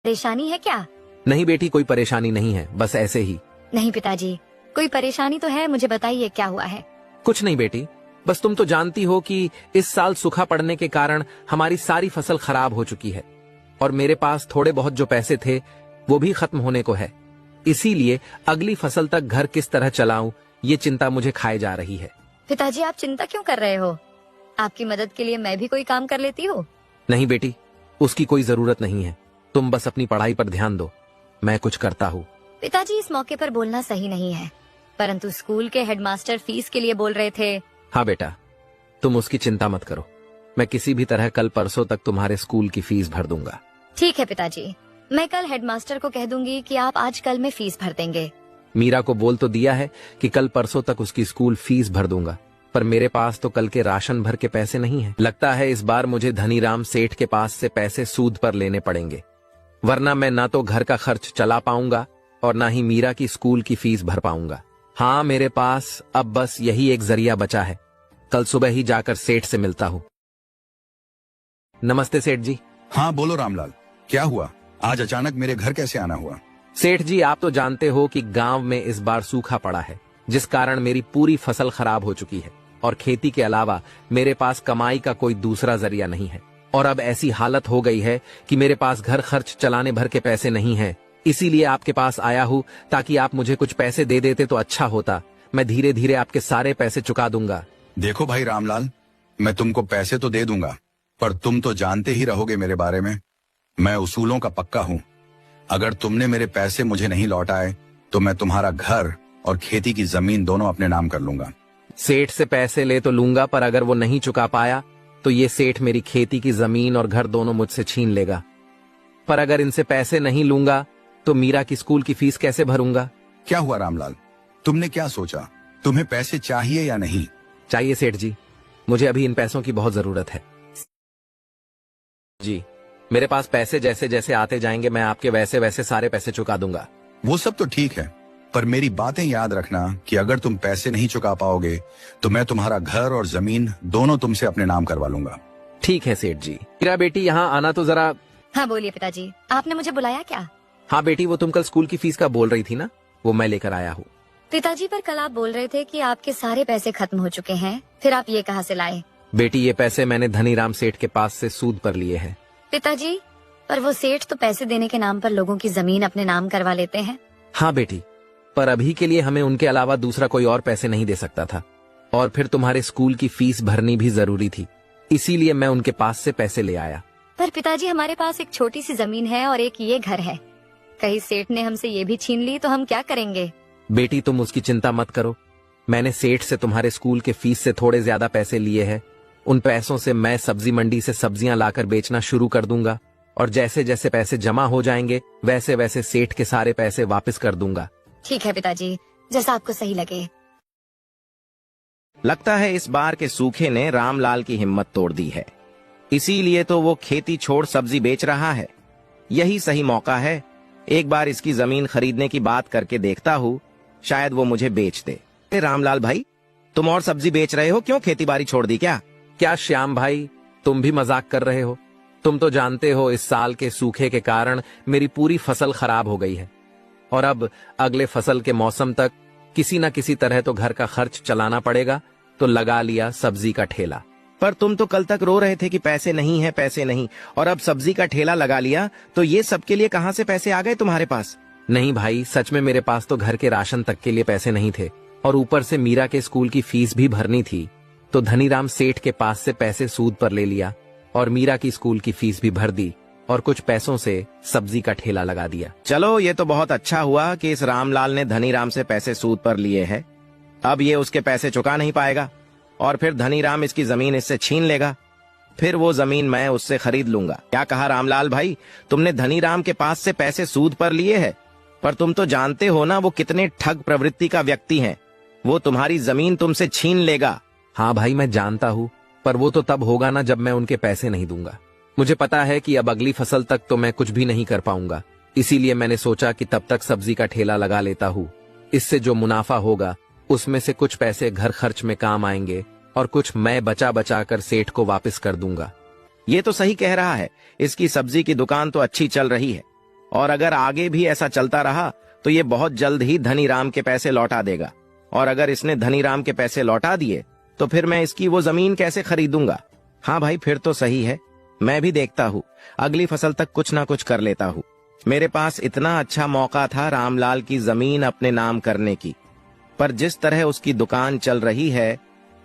परेशानी है क्या? नहीं बेटी, कोई परेशानी नहीं है, बस ऐसे ही। नहीं पिताजी, कोई परेशानी तो है, मुझे बताइए क्या हुआ है। कुछ नहीं बेटी, बस तुम तो जानती हो कि इस साल सूखा पड़ने के कारण हमारी सारी फसल खराब हो चुकी है और मेरे पास थोड़े बहुत जो पैसे थे वो भी खत्म होने को है। इसीलिए अगली फसल तक घर किस तरह चलाऊं, ये चिंता मुझे खाए जा रही है। पिताजी आप चिंता क्यों कर रहे हो? आपकी मदद के लिए मैं भी कोई काम कर लेती हूँ। नहीं बेटी, उसकी कोई जरूरत नहीं है, तुम बस अपनी पढ़ाई पर ध्यान दो, मैं कुछ करता हूँ। पिताजी इस मौके पर बोलना सही नहीं है, परंतु स्कूल के हेडमास्टर फीस के लिए बोल रहे थे। हाँ बेटा, तुम उसकी चिंता मत करो, मैं किसी भी तरह कल परसों तक तुम्हारे स्कूल की फीस भर दूंगा। ठीक है पिताजी, मैं कल हेडमास्टर को कह दूंगी कि आप आज कल में फीस भर देंगे। मीरा को बोल तो दिया है कि कल परसों तक उसकी स्कूल फीस भर दूंगा, पर मेरे पास तो कल के राशन भर के पैसे नहीं हैं। लगता है इस बार मुझे धनीराम सेठ के पास से पैसे सूद पर लेने पड़ेंगे, वरना मैं ना तो घर का खर्च चला पाऊंगा और ना ही मीरा की स्कूल की फीस भर पाऊंगा। हाँ, मेरे पास अब बस यही एक जरिया बचा है, कल सुबह ही जाकर सेठ से मिलता हूँ। नमस्ते सेठ जी। हाँ बोलो रामलाल, क्या हुआ? आज अचानक मेरे घर कैसे आना हुआ? सेठ जी, आप तो जानते हो कि गांव में इस बार सूखा पड़ा है, जिस कारण मेरी पूरी फसल खराब हो चुकी है और खेती के अलावा मेरे पास कमाई का कोई दूसरा जरिया नहीं है। और अब ऐसी हालत हो गई है कि मेरे पास घर खर्च चलाने भर के पैसे नहीं हैं। इसीलिए आपके पास आया हूँ ताकि आप मुझे कुछ पैसे दे देते तो अच्छा होता, मैं धीरे धीरे आपके सारे पैसे चुका दूंगा। देखो भाई रामलाल, मैं तुमको पैसे तो दे दूंगा, पर तुम तो जानते ही रहोगे मेरे बारे में, मैं उसूलों का पक्का हूँ। अगर तुमने मेरे पैसे मुझे नहीं लौटाए तो मैं तुम्हारा घर और खेती की जमीन दोनों अपने नाम कर लूंगा। सेठ से पैसे ले तो लूंगा, पर अगर वो नहीं चुका पाया तो ये सेठ मेरी खेती की जमीन और घर दोनों मुझसे छीन लेगा। पर अगर इनसे पैसे नहीं लूंगा तो मीरा की स्कूल की फीस कैसे भरूंगा? क्या हुआ रामलाल, तुमने क्या सोचा? तुम्हें पैसे चाहिए या नहीं? चाहिए सेठ जी, मुझे अभी इन पैसों की बहुत जरूरत है। जी, मेरे पास पैसे जैसे जैसे आते जाएंगे मैं आपके वैसे वैसे सारे पैसे चुका दूंगा। वो सब तो ठीक है, पर मेरी बातें याद रखना कि अगर तुम पैसे नहीं चुका पाओगे तो मैं तुम्हारा घर और जमीन दोनों तुमसे अपने नाम करवा लूंगा। ठीक है सेठ जी। मीरा बेटी, यहाँ आना तो जरा। हाँ बोलिए पिताजी, आपने मुझे बुलाया क्या? हाँ बेटी, वो तुम कल स्कूल की फीस का बोल रही थी ना, वो मैं लेकर आया हूँ। पिताजी पर कल आप बोल रहे थे कि आपके सारे पैसे खत्म हो चुके हैं, फिर आप ये कहाँ से लाए? बेटी, ये पैसे मैंने धनीराम सेठ के पास से सूद पर लिए हैं। पिताजी, पर वो सेठ तो पैसे देने के नाम पर लोगों की जमीन अपने नाम करवा लेते हैं। हाँ बेटी, पर अभी के लिए हमें उनके अलावा दूसरा कोई और पैसे नहीं दे सकता था, और फिर तुम्हारे स्कूल की फीस भरनी भी जरूरी थी, इसीलिए मैं उनके पास से पैसे ले आया। पर पिताजी, हमारे पास एक छोटी सी जमीन है और एक ये घर है, कहीं सेठ ने हमसे ये भी छीन ली तो हम क्या करेंगे? बेटी, तुम उसकी चिंता मत करो, मैंने सेठ से तुम्हारे स्कूल के फीस से थोड़े ज्यादा पैसे लिए हैं। उन पैसों से मैं सब्जी मंडी से सब्जियां लाकर बेचना शुरू कर दूंगा, और जैसे जैसे पैसे जमा हो जाएंगे वैसे वैसे सेठ के सारे पैसे वापस कर दूंगा। ठीक है पिताजी, जैसा आपको सही लगे। लगता है इस बार के सूखे ने रामलाल की हिम्मत तोड़ दी है, इसीलिए तो वो खेती छोड़ सब्जी बेच रहा है। यही सही मौका है, एक बार इसकी जमीन खरीदने की बात करके देखता हूँ, शायद वो मुझे बेच दे। रामलाल भाई, तुम और सब्जी बेच रहे हो, क्यों खेती बाड़ी छोड़ दी क्या? क्या श्याम भाई, तुम भी मजाक कर रहे हो? तुम तो जानते हो इस साल के सूखे के कारण मेरी पूरी फसल खराब हो गई है, और अब अगले फसल के मौसम तक किसी न किसी तरह तो घर का खर्च चलाना पड़ेगा, तो लगा लिया सब्जी का ठेला। पर तुम तो कल तक रो रहे थे कि पैसे नहीं है, पैसे नहीं, और अब सब्जी का ठेला लगा लिया, तो ये सबके लिए कहाँ से पैसे आ गए तुम्हारे पास? नहीं भाई, सच में मेरे पास तो घर के राशन तक के लिए पैसे नहीं थे, और ऊपर से मीरा के स्कूल की फीस भी भरनी थी, तो धनीराम सेठ के पास से पैसे सूद पर ले लिया और मीरा की स्कूल की फीस भी भर दी, और कुछ पैसों से सब्जी का ठेला लगा दिया। चलो, ये तो बहुत अच्छा हुआ कि इस रामलाल ने धनीराम से पैसे सूद पर लिए हैं। अब ये उसके पैसे चुका नहीं पाएगा, और फिर धनीराम इसकी जमीन इससे छीन लेगा, फिर वो जमीन मैं उससे खरीद लूंगा। क्या कहा रामलाल भाई, तुमने धनीराम के पास से पैसे सूद पर लिए हैं, पर तुम तो जानते हो ना वो कितने ठग प्रवृत्ति का व्यक्ति हैं, वो तुम्हारी जमीन तुमसे छीन लेगा। हाँ भाई, मैं जानता हूँ, पर वो तो तब होगा ना जब मैं उनके पैसे नहीं दूंगा। मुझे पता है कि अब अगली फसल तक तो मैं कुछ भी नहीं कर पाऊंगा, इसीलिए मैंने सोचा कि तब तक सब्जी का ठेला लगा लेता हूँ। इससे जो मुनाफा होगा उसमें से कुछ पैसे घर खर्च में काम आएंगे, और कुछ मैं बचा बचा कर सेठ को वापस कर दूंगा। ये तो सही कह रहा है, इसकी सब्जी की दुकान तो अच्छी चल रही है, और अगर आगे भी ऐसा चलता रहा तो ये बहुत जल्द ही धनीराम के पैसे लौटा देगा। और अगर इसने धनीराम के पैसे लौटा दिए तो फिर मैं इसकी वो जमीन कैसे खरीदूंगा? हाँ भाई, फिर तो सही है। मैं भी देखता हूँ, अगली फसल तक कुछ ना कुछ कर लेता हूँ। मेरे पास इतना अच्छा मौका था रामलाल की जमीन अपने नाम करने की, पर जिस तरह उसकी दुकान चल रही है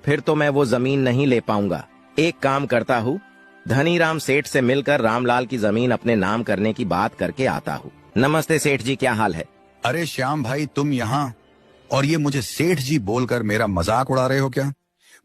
फिर तो मैं वो जमीन नहीं ले पाऊंगा। एक काम करता हूँ, धनीराम सेठ से मिलकर रामलाल की जमीन अपने नाम करने की बात करके आता हूँ। नमस्ते सेठ जी, क्या हाल है? अरे श्याम भाई, तुम यहाँ और ये मुझे सेठ जी बोलकर मेरा मजाक उड़ा रहे हो क्या?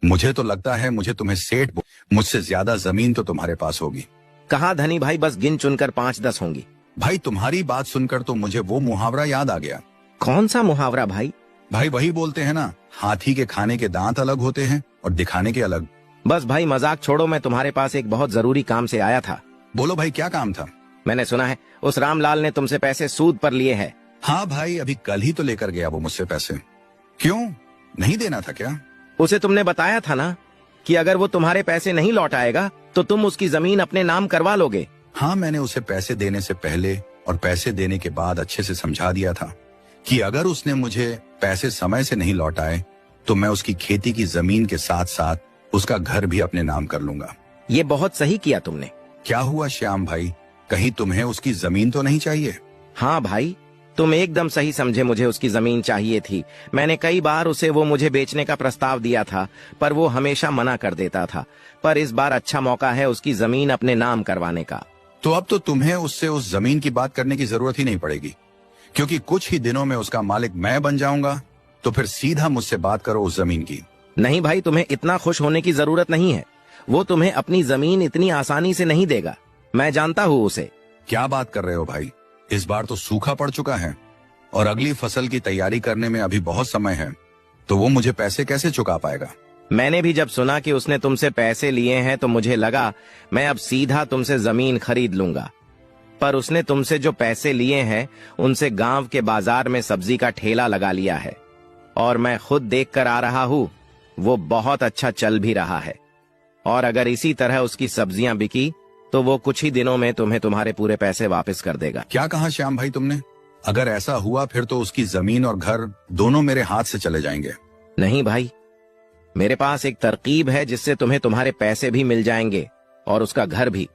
मुझे तो लगता है मुझे तुम्हें सेठ मुझसे ज्यादा जमीन तो तुम्हारे पास होगी। कहा धनी भाई, बस गिन चुनकर 5-10 होंगी। भाई तुम्हारी बात सुनकर तो मुझे वो मुहावरा याद आ गया। कौन सा मुहावरा भाई? भाई वही बोलते हैं ना, हाथी के खाने के दांत अलग होते हैं और दिखाने के अलग। बस भाई मजाक छोड़ो, मैं तुम्हारे पास एक बहुत जरूरी काम से आया था। बोलो भाई, क्या काम था? मैंने सुना है उस रामलाल ने तुमसे पैसे सूद पर लिए हैं। हाँ भाई, अभी कल ही तो लेकर गया वो मुझसे पैसे। क्यों, नहीं देना था क्या? उसे तुमने बताया था ना कि अगर वो तुम्हारे पैसे नहीं लौटाएगा तो तुम उसकी जमीन अपने नाम करवा लोगे। हाँ, मैंने उसे पैसे देने से पहले और पैसे देने के बाद अच्छे से समझा दिया था कि अगर उसने मुझे पैसे समय से नहीं लौटाए तो मैं उसकी खेती की जमीन के साथ साथ उसका घर भी अपने नाम कर लूंगा। ये बहुत सही किया तुमने। क्या हुआ श्याम भाई, कहीं तुम्हें उसकी जमीन तो नहीं चाहिए? हाँ भाई, तुम एकदम सही समझे, मुझे उसकी जमीन चाहिए थी। मैंने कई बार उसे वो मुझे बेचने का प्रस्ताव दिया था, पर वो हमेशा मना कर देता था। पर इस बार अच्छा मौका है उसकी जमीन अपने नाम करवाने का। तो अब तो तुम्हें उससे उस जमीन की बात करने की जरूरत ही नहीं पड़ेगी, क्योंकि कुछ ही दिनों में उसका मालिक मैं बन जाऊंगा। तो फिर सीधा मुझसे बात करो उस जमीन की। नहीं भाई, तुम्हें इतना खुश होने की जरूरत नहीं है। वो तुम्हें अपनी जमीन इतनी आसानी से नहीं देगा, मैं जानता हूँ उसे। क्या बात कर रहे हो भाई, इस बार तो सूखा पड़ चुका है और अगली फसल की तैयारी करने में अभी बहुत समय है, तो वो मुझे पैसे कैसे चुका पाएगा? मैंने भी जब सुना कि उसने तुमसे पैसे लिए हैं तो मुझे लगा मैं अब सीधा तुमसे जमीन खरीद लूंगा। पर उसने तुमसे जो पैसे लिए हैं उनसे गांव के बाजार में सब्जी का ठेला लगा लिया है, और मैं खुद देख कर आ रहा हूँ वो बहुत अच्छा चल भी रहा है। और अगर इसी तरह उसकी सब्जियां बिकी तो वो कुछ ही दिनों में तुम्हें तुम्हारे पूरे पैसे वापस कर देगा। क्या कहा श्याम भाई तुमने? अगर ऐसा हुआ फिर तो उसकी जमीन और घर दोनों मेरे हाथ से चले जाएंगे। नहीं भाई, मेरे पास एक तरकीब है जिससे तुम्हें तुम्हारे पैसे भी मिल जाएंगे और उसका घर भी,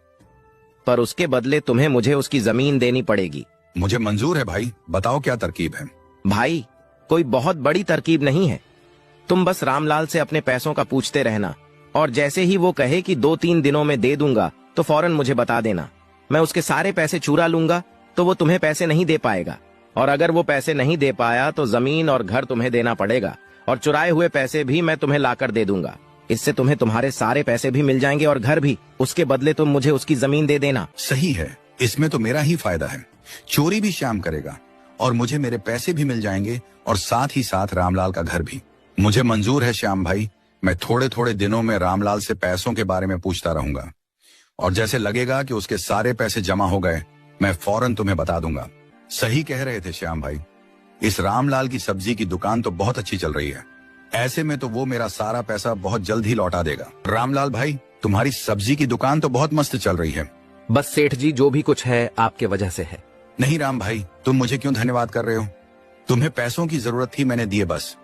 पर उसके बदले तुम्हें मुझे उसकी जमीन देनी पड़ेगी। मुझे मंजूर है भाई, बताओ क्या तरकीब है? भाई, कोई बहुत बड़ी तरकीब नहीं है। तुम बस रामलाल से अपने पैसों का पूछते रहना, और जैसे ही वो कहे कि 2-3 दिनों में दे दूंगा तो फौरन मुझे बता देना। मैं उसके सारे पैसे चुरा लूंगा तो वो तुम्हें पैसे नहीं दे पाएगा, और अगर वो पैसे नहीं दे पाया तो जमीन और घर तुम्हें देना पड़ेगा, और चुराए हुए पैसे भी मैं तुम्हें लाकर दे दूंगा। इससे तुम्हें तुम्हारे सारे पैसे भी मिल जाएंगे और घर भी। उसके बदले तुम मुझे उसकी जमीन दे देना। सही है, इसमें तो मेरा ही फायदा है। चोरी भी श्याम करेगा और मुझे मेरे पैसे भी मिल जाएंगे, और साथ ही साथ रामलाल का घर भी। मुझे मंजूर है श्याम भाई, मैं थोड़े थोड़े दिनों में रामलाल से पैसों के बारे में पूछता रहूंगा, और जैसे लगेगा कि उसके सारे पैसे जमा हो गए मैं फौरन तुम्हें बता दूंगा। सही कह रहे थे श्याम भाई, इस रामलाल की सब्जी की दुकान तो बहुत अच्छी चल रही है। ऐसे में तो वो मेरा सारा पैसा बहुत जल्द ही लौटा देगा। रामलाल भाई, तुम्हारी सब्जी की दुकान तो बहुत मस्त चल रही है। बस सेठ जी, जो भी कुछ है आपके वजह से है। नहीं राम भाई, तुम मुझे क्यों धन्यवाद कर रहे हो? तुम्हें पैसों की जरूरत थी, मैंने दिए बस,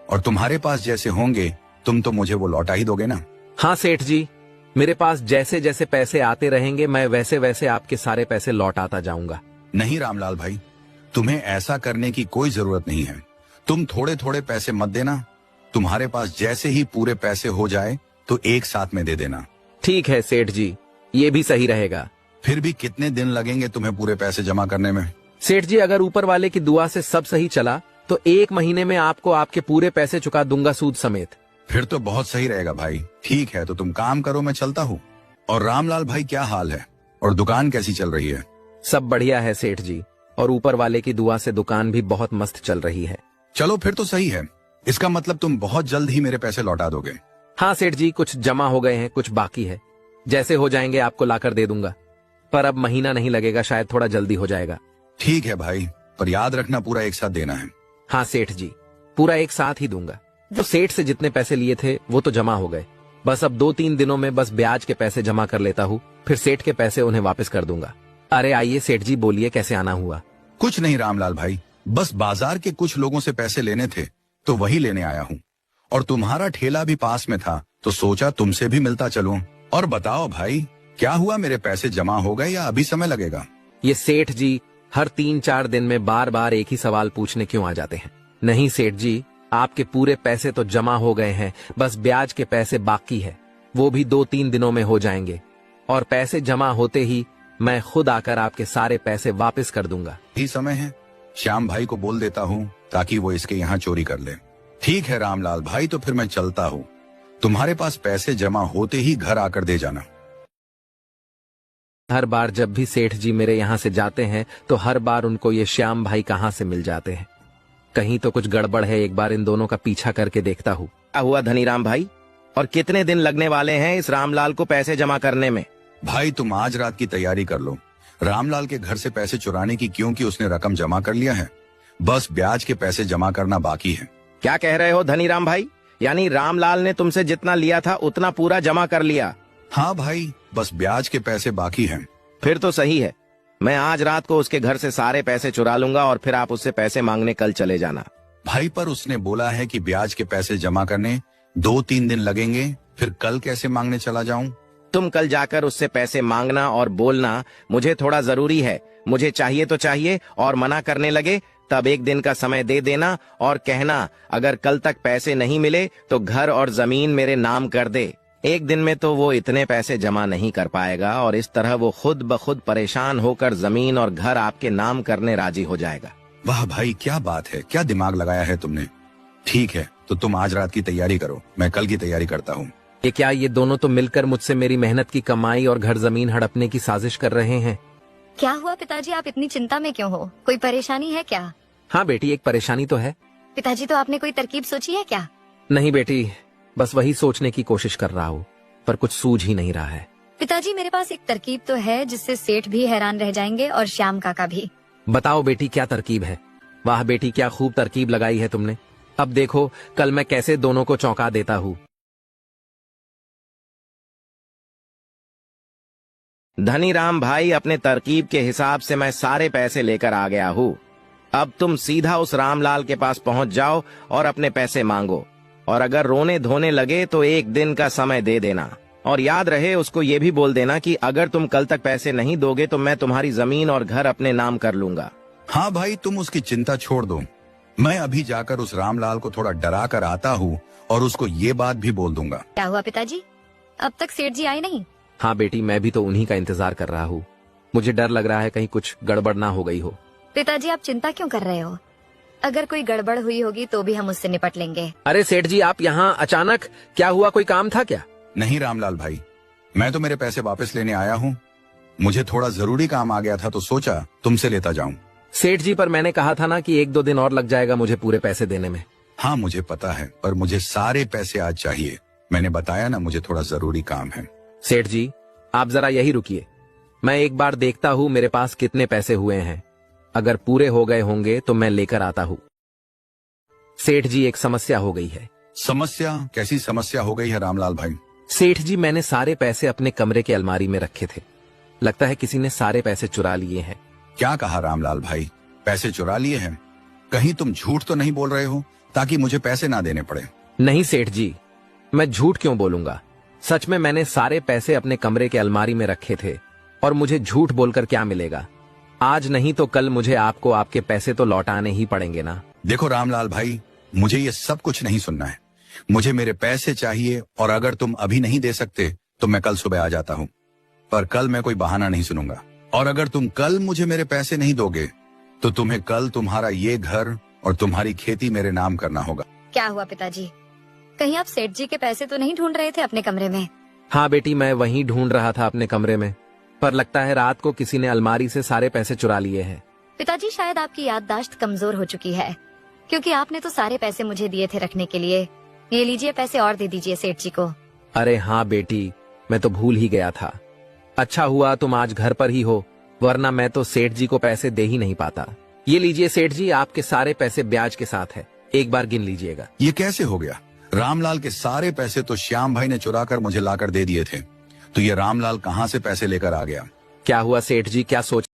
और तुम्हारे पास जैसे होंगे तुम तो मुझे वो लौटा ही दोगे ना? हाँ सेठ जी, मेरे पास जैसे जैसे पैसे आते रहेंगे मैं वैसे वैसे आपके सारे पैसे लौटाता जाऊंगा। नहीं रामलाल भाई, तुम्हें ऐसा करने की कोई जरूरत नहीं है। तुम थोड़े थोड़े पैसे मत देना, तुम्हारे पास जैसे ही पूरे पैसे हो जाए तो एक साथ में दे देना। ठीक है सेठ जी, ये भी सही रहेगा। फिर भी कितने दिन लगेंगे तुम्हें पूरे पैसे जमा करने में? सेठ जी, अगर ऊपर वाले की दुआ से सब सही चला तो 1 महीने में आपको आपके पूरे पैसे चुका दूंगा, सूद समेत। फिर तो बहुत सही रहेगा भाई। ठीक है, तो तुम काम करो, मैं चलता हूँ। और रामलाल भाई, क्या हाल है और दुकान कैसी चल रही है? सब बढ़िया है सेठ जी, और ऊपर वाले की दुआ से दुकान भी बहुत मस्त चल रही है। चलो फिर तो सही है, इसका मतलब तुम बहुत जल्द ही मेरे पैसे लौटा दोगे। हाँ सेठ जी, कुछ जमा हो गए हैं, कुछ बाकी है। जैसे हो जाएंगे आपको लाकर दे दूंगा, पर अब महीना नहीं लगेगा, शायद थोड़ा जल्दी हो जाएगा। ठीक है भाई, पर याद रखना पूरा एक साथ देना है। हाँ सेठ जी, पूरा एक साथ ही दूंगा। जो सेठ से जितने पैसे लिए थे वो तो जमा हो गए, बस अब 2-3 दिनों में बस ब्याज के पैसे जमा कर लेता हूँ, फिर सेठ के पैसे उन्हें वापस कर दूंगा। अरे आइए सेठ जी, बोलिए कैसे आना हुआ। कुछ नहीं रामलाल भाई, बस बाजार के कुछ लोगों से पैसे लेने थे तो वही लेने आया हूँ। और तुम्हारा ठेला भी पास में था तो सोचा तुमसे भी मिलता चलूं। और बताओ भाई, क्या हुआ, मेरे पैसे जमा हो गए या अभी समय लगेगा? ये सेठ जी हर 3-4 दिन में बार बार एक ही सवाल पूछने क्यों आ जाते हैं? नहीं सेठ जी, आपके पूरे पैसे तो जमा हो गए हैं, बस ब्याज के पैसे बाकी है, वो भी 2-3 दिनों में हो जाएंगे। और पैसे जमा होते ही मैं खुद आकर आपके सारे पैसे वापस कर दूंगा। ही समय है, श्याम भाई को बोल देता हूँ ताकि वो इसके यहाँ चोरी कर ले। ठीक है रामलाल भाई, तो फिर मैं चलता हूँ। तुम्हारे पास पैसे जमा होते ही घर आकर दे जाना। हर बार जब भी सेठ जी मेरे यहाँ से जाते हैं तो हर बार उनको ये श्याम भाई कहाँ से मिल जाते हैं। कहीं तो कुछ गड़बड़ है, एक बार इन दोनों का पीछा करके देखता हूँ। क्या हुआ धनीराम भाई, और कितने दिन लगने वाले हैं इस रामलाल को पैसे जमा करने में? भाई तुम आज रात की तैयारी कर लो। रामलाल के घर से पैसे चुराने की, क्योंकि उसने रकम जमा कर लिया है, बस ब्याज के पैसे जमा करना बाकी है। क्या कह रहे हो धनीराम भाई? यानी रामलाल ने तुमसे जितना लिया था उतना पूरा जमा कर लिया? हाँ भाई, बस ब्याज के पैसे बाकी हैं। फिर तो सही है, मैं आज रात को उसके घर से सारे पैसे चुरा लूंगा और फिर आप उससे पैसे मांगने कल चले जाना। भाई पर उसने बोला है कि ब्याज के पैसे जमा करने 2-3 दिन लगेंगे, फिर कल कैसे मांगने चला जाऊं? तुम कल जाकर उससे पैसे मांगना और बोलना मुझे थोड़ा जरूरी है, मुझे चाहिए तो चाहिए, और मना करने लगे तब 1 दिन का समय दे देना और कहना अगर कल तक पैसे नहीं मिले तो घर और जमीन मेरे नाम कर दे। 1 दिन में तो वो इतने पैसे जमा नहीं कर पाएगा और इस तरह वो खुद ब खुद परेशान होकर जमीन और घर आपके नाम करने राजी हो जाएगा। वाह भाई, क्या बात है, क्या दिमाग लगाया है तुमने। ठीक है, तो तुम आज रात की तैयारी करो, मैं कल की तैयारी करता हूँ। ये क्या, ये दोनों तो मिलकर मुझसे मेरी मेहनत की कमाई और घर जमीन हड़पने की साजिश कर रहे हैं। क्या हुआ पिताजी, आप इतनी चिंता में क्यों हो? कोई परेशानी है क्या? हाँ बेटी, एक परेशानी तो है। पिताजी, तो आपने कोई तरकीब सोची है क्या? नहीं बेटी, बस वही सोचने की कोशिश कर रहा हूँ, पर कुछ सूझ ही नहीं रहा है। पिताजी, मेरे पास एक तरकीब तो है जिससे सेठ भी हैरान रह जाएंगे और श्याम काका भी। बताओ बेटी, क्या तरकीब है? वाह बेटी, क्या खूब तरकीब लगाई है तुमने। अब देखो कल मैं कैसे दोनों को चौंका देता हूँ। धनीराम भाई, अपने तरकीब के हिसाब से मैं सारे पैसे लेकर आ गया हूँ। अब तुम सीधा उस रामलाल के पास पहुँच जाओ और अपने पैसे मांगो, और अगर रोने धोने लगे तो 1 दिन का समय दे देना। और याद रहे, उसको ये भी बोल देना कि अगर तुम कल तक पैसे नहीं दोगे तो मैं तुम्हारी जमीन और घर अपने नाम कर लूंगा। हाँ भाई, तुम उसकी चिंता छोड़ दो, मैं अभी जाकर उस रामलाल को थोड़ा डरा कर आता हूँ और उसको ये बात भी बोल दूंगा। क्या हुआ पिताजी, अब तक सेठ जी आए नहीं? हाँ बेटी, मैं भी तो उन्हीं का इंतजार कर रहा हूँ। मुझे डर लग रहा है कहीं कुछ गड़बड़ ना हो गई हो। पिताजी, आप चिंता क्यों कर रहे हो? अगर कोई गड़बड़ हुई होगी तो भी हम उससे निपट लेंगे। अरे सेठ जी, आप यहाँ अचानक, क्या हुआ, कोई काम था क्या? नहीं रामलाल भाई, मैं तो मेरे पैसे वापस लेने आया हूँ। मुझे थोड़ा जरूरी काम आ गया था तो सोचा तुमसे लेता जाऊं। सेठ जी, पर मैंने कहा था ना कि 1-2 दिन और लग जाएगा मुझे पूरे पैसे देने में। हाँ मुझे पता है, पर मुझे सारे पैसे आज चाहिए। मैंने बताया ना, मुझे थोड़ा जरूरी काम है। सेठ जी, आप जरा यही रुकिए, मैं एक बार देखता हूँ मेरे पास कितने पैसे हुए हैं। अगर पूरे हो गए होंगे तो मैं लेकर आता हूँ। सेठ जी, एक समस्या हो गई है। समस्या? कैसी समस्या हो गई है रामलाल भाई? सेठ जी, मैंने सारे पैसे अपने कमरे के अलमारी में रखे थे, लगता है किसी ने सारे पैसे चुरा लिए हैं। क्या कहा रामलाल भाई, पैसे चुरा लिए हैं? कहीं तुम झूठ तो नहीं बोल रहे हो ताकि मुझे पैसे ना देने पड़े? नहीं सेठ जी, मैं झूठ क्यों बोलूंगा, सच में मैंने सारे पैसे अपने कमरे के अलमारी में रखे थे, और मुझे झूठ बोलकर क्या मिलेगा। आज नहीं तो कल मुझे आपको आपके पैसे तो लौटाने ही पड़ेंगे ना। देखो रामलाल भाई, मुझे ये सब कुछ नहीं सुनना है। मुझे मेरे पैसे चाहिए, और अगर तुम अभी नहीं दे सकते तो मैं कल सुबह आ जाता हूँ, पर कल मैं कोई बहाना नहीं सुनूंगा। और अगर तुम कल मुझे मेरे पैसे नहीं दोगे तो तुम्हें कल तुम्हारा ये घर और तुम्हारी खेती मेरे नाम करना होगा। क्या हुआ पिताजी, कहीं आप सेठ जी के पैसे तो नहीं ढूंढ रहे थे अपने कमरे में? हाँ बेटी, मैं वहीं ढूंढ रहा था अपने कमरे में, पर लगता है रात को किसी ने अलमारी से सारे पैसे चुरा लिए हैं। पिताजी, शायद आपकी याददाश्त कमजोर हो चुकी है, क्योंकि आपने तो सारे पैसे मुझे दिए थे रखने के लिए। ये लीजिए पैसे और दे दीजिए सेठ जी को। अरे हाँ बेटी, मैं तो भूल ही गया था। अच्छा हुआ तुम आज घर पर ही हो, वरना मैं तो सेठ जी को पैसे दे ही नहीं पाता। ये लीजिए सेठ जी, आपके सारे पैसे ब्याज के साथ है, एक बार गिन लीजिएगा। ये कैसे हो गया? रामलाल के सारे पैसे तो श्याम भाई ने चुरा कर मुझे लाकर दे दिए थे, तो ये रामलाल कहाँ से पैसे लेकर आ गया? क्या हुआ सेठ जी, क्या सोच